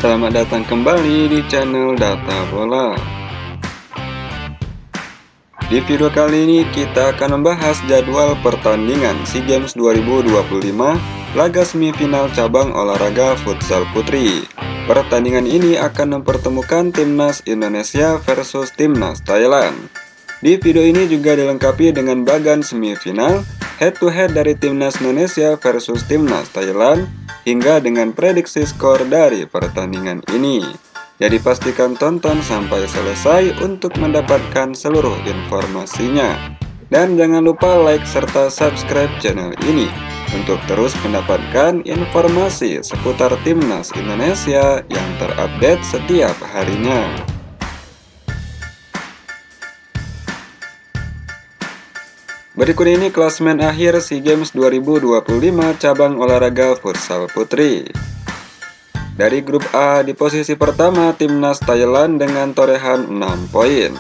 Selamat datang kembali di channel Data Bola. Di video kali ini kita akan membahas jadwal pertandingan SEA Games 2025 laga semifinal cabang olahraga futsal putri. Pertandingan ini akan mempertemukan Timnas Indonesia versus Timnas Thailand. Di video ini juga dilengkapi dengan bagan semifinal, head to head dari Timnas Indonesia versus Timnas Thailand, hingga dengan prediksi skor dari pertandingan ini. Jadi pastikan tonton sampai selesai untuk mendapatkan seluruh informasinya. Dan jangan lupa like serta subscribe channel ini untuk terus mendapatkan informasi seputar Timnas Indonesia yang terupdate setiap harinya. Berikut ini klasemen akhir SEA Games 2025 cabang olahraga futsal putri. Dari grup A, di posisi pertama Timnas Thailand dengan torehan 6 poin.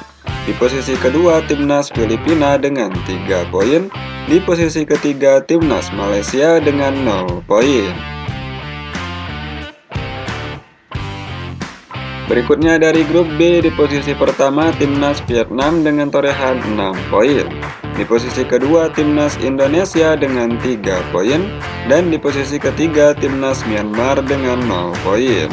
Di posisi kedua Timnas Filipina dengan 3 poin. Di posisi ketiga Timnas Malaysia dengan 0 poin. Berikutnya dari grup B, di posisi pertama Timnas Vietnam dengan torehan 6 poin. Di posisi kedua Timnas Indonesia dengan 3 poin, dan di posisi ketiga Timnas Myanmar dengan 0 poin.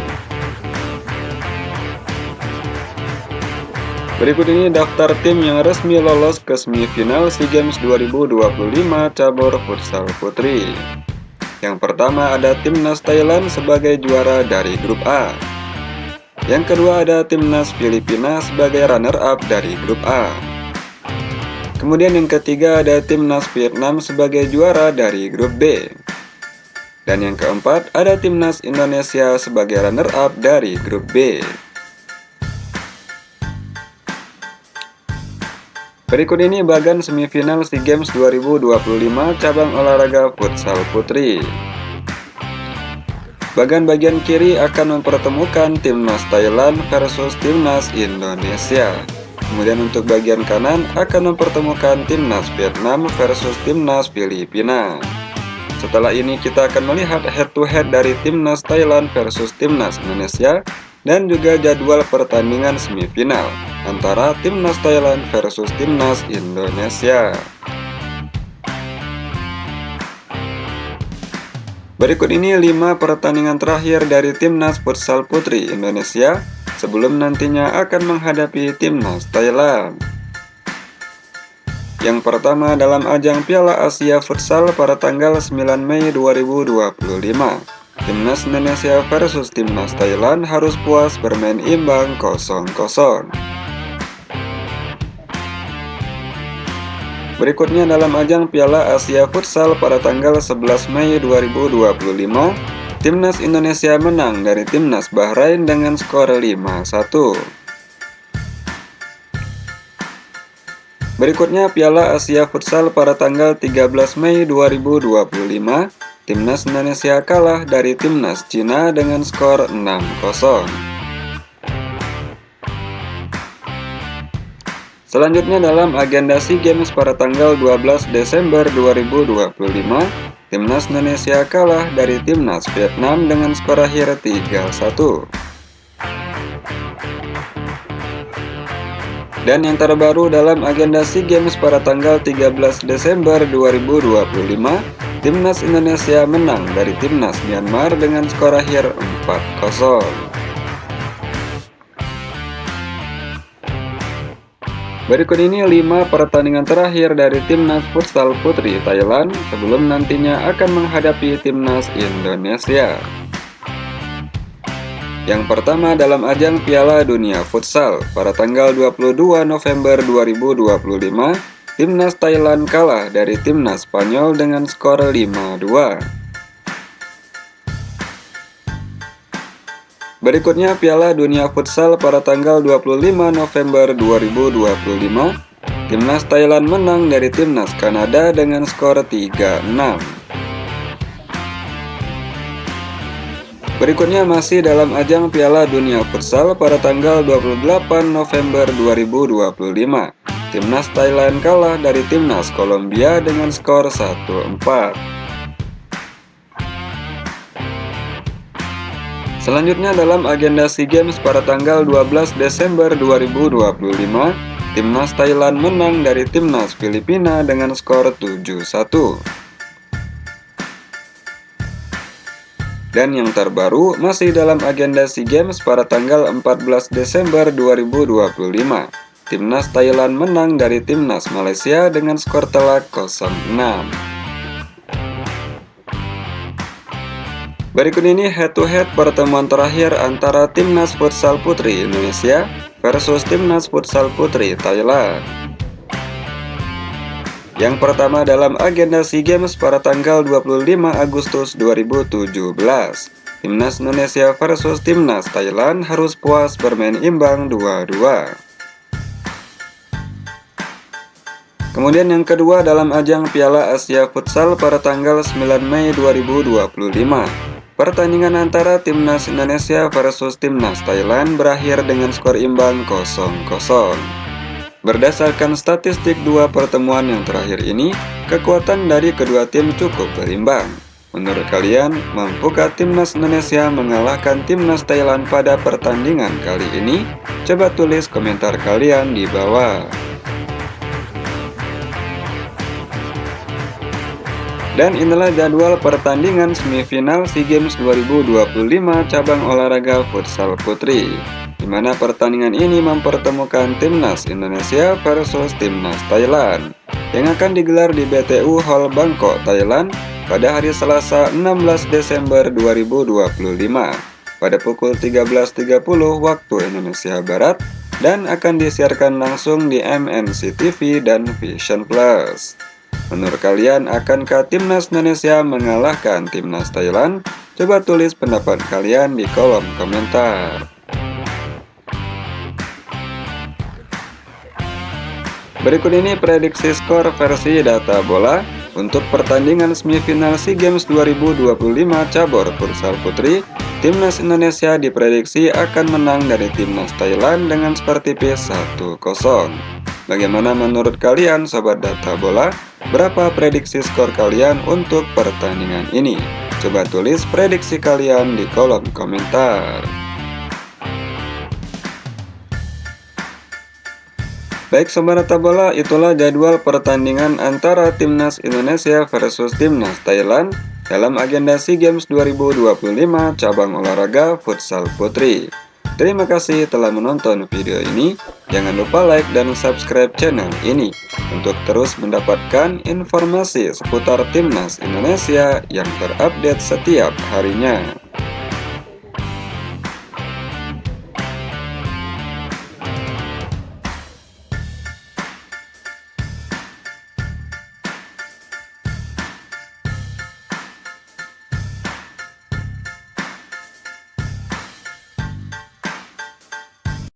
Berikut ini daftar tim yang resmi lolos ke semifinal SEA Games 2025 cabur futsal putri. Yang pertama ada Timnas Thailand sebagai juara dari grup A. Yang kedua ada Timnas Filipina sebagai runner-up dari grup A. Kemudian yang ketiga ada Timnas Vietnam sebagai juara dari grup B. Dan yang keempat ada Timnas Indonesia sebagai runner-up dari grup B. Berikut ini bagan semifinal SEA Games 2025 cabang olahraga futsal putri. Bagan bagian kiri akan mempertemukan Timnas Thailand versus Timnas Indonesia. Kemudian untuk bagian kanan akan mempertemukan Timnas Vietnam versus Timnas Filipina. Setelah ini kita akan melihat head to head dari Timnas Thailand versus Timnas Indonesia dan juga jadwal pertandingan semifinal antara Timnas Thailand versus Timnas Indonesia. Berikut ini 5 pertandingan terakhir dari Timnas Futsal Putri Indonesia sebelum nantinya akan menghadapi Timnas Thailand. Yang pertama dalam ajang Piala Asia Futsal pada tanggal 9 Mei 2025. Timnas Indonesia versus Timnas Thailand harus puas bermain imbang 0-0. Berikutnya dalam ajang Piala Asia Futsal pada tanggal 11 Mei 2025. Timnas Indonesia menang dari Timnas Bahrain dengan skor 5-1. Berikutnya Piala Asia Futsal pada tanggal 13 Mei 2025, Timnas Indonesia kalah dari Timnas Cina dengan skor 6-0. Selanjutnya dalam agenda SEA Games pada tanggal 12 Desember 2025, Timnas Indonesia kalah dari Timnas Vietnam dengan skor akhir 3-1. Dan yang terbaru dalam agenda SEA Games pada tanggal 13 Desember 2025, Timnas Indonesia menang dari Timnas Myanmar dengan skor akhir 4-0. Berikut ini 5 pertandingan terakhir dari Timnas Futsal Putri Thailand sebelum nantinya akan menghadapi Timnas Indonesia. Yang pertama dalam ajang Piala Dunia Futsal pada tanggal 22 November 2025, Timnas Thailand kalah dari Timnas Spanyol dengan skor 5-2. Berikutnya Piala Dunia Futsal pada tanggal 25 November 2025, Timnas Thailand menang dari Timnas Kanada dengan skor 3-6. Berikutnya masih dalam ajang Piala Dunia Futsal pada tanggal 28 November 2025, Timnas Thailand kalah dari Timnas Kolombia dengan skor 1-4. Selanjutnya dalam agenda SEA Games pada tanggal 12 Desember 2025, Timnas Thailand menang dari Timnas Filipina dengan skor 7-1. Dan yang terbaru masih dalam agenda SEA Games pada tanggal 14 Desember 2025, Timnas Thailand menang dari Timnas Malaysia dengan skor telak 0-6. Berikut ini head-to-head pertemuan terakhir antara Timnas Futsal Putri Indonesia versus Timnas Futsal Putri Thailand. Yang pertama dalam agenda SEA Games pada tanggal 25 Agustus 2017, Timnas Indonesia versus Timnas Thailand harus puas bermain imbang 2-2. Kemudian yang kedua dalam ajang Piala Asia Futsal pada tanggal 9 Mei 2025, pertandingan antara Timnas Indonesia versus Timnas Thailand berakhir dengan skor imbang 0-0. Berdasarkan statistik dua pertemuan yang terakhir ini, kekuatan dari kedua tim cukup berimbang. Menurut kalian, mampukah Timnas Indonesia mengalahkan Timnas Thailand pada pertandingan kali ini? Coba tulis komentar kalian di bawah. Dan inilah jadwal pertandingan semifinal SEA Games 2025 cabang olahraga futsal putri, di mana pertandingan ini mempertemukan Timnas Indonesia versus Timnas Thailand yang akan digelar di BTU Hall Bangkok, Thailand pada hari Selasa 16 Desember 2025 pada pukul 13.30 waktu Indonesia Barat dan akan disiarkan langsung di MNC TV dan Vision Plus. Menurut kalian, akankah Timnas Indonesia mengalahkan Timnas Thailand? Coba tulis pendapat kalian di kolom komentar. Berikut ini prediksi skor versi data bola untuk pertandingan semifinal SEA Games 2025 cabur futsal putri. Timnas Indonesia diprediksi akan menang dari Timnas Thailand dengan skor tipis 1-0. Bagaimana menurut kalian sobat data bola? Berapa prediksi skor kalian untuk pertandingan ini? Coba tulis prediksi kalian di kolom komentar. Baik sobat data bola, itulah jadwal pertandingan antara Timnas Indonesia versus Timnas Thailand dalam agenda SEA Games 2025 cabang olahraga futsal putri. Terima kasih telah menonton video ini. Jangan lupa like dan subscribe channel ini untuk terus mendapatkan informasi seputar Timnas Indonesia yang terupdate setiap harinya.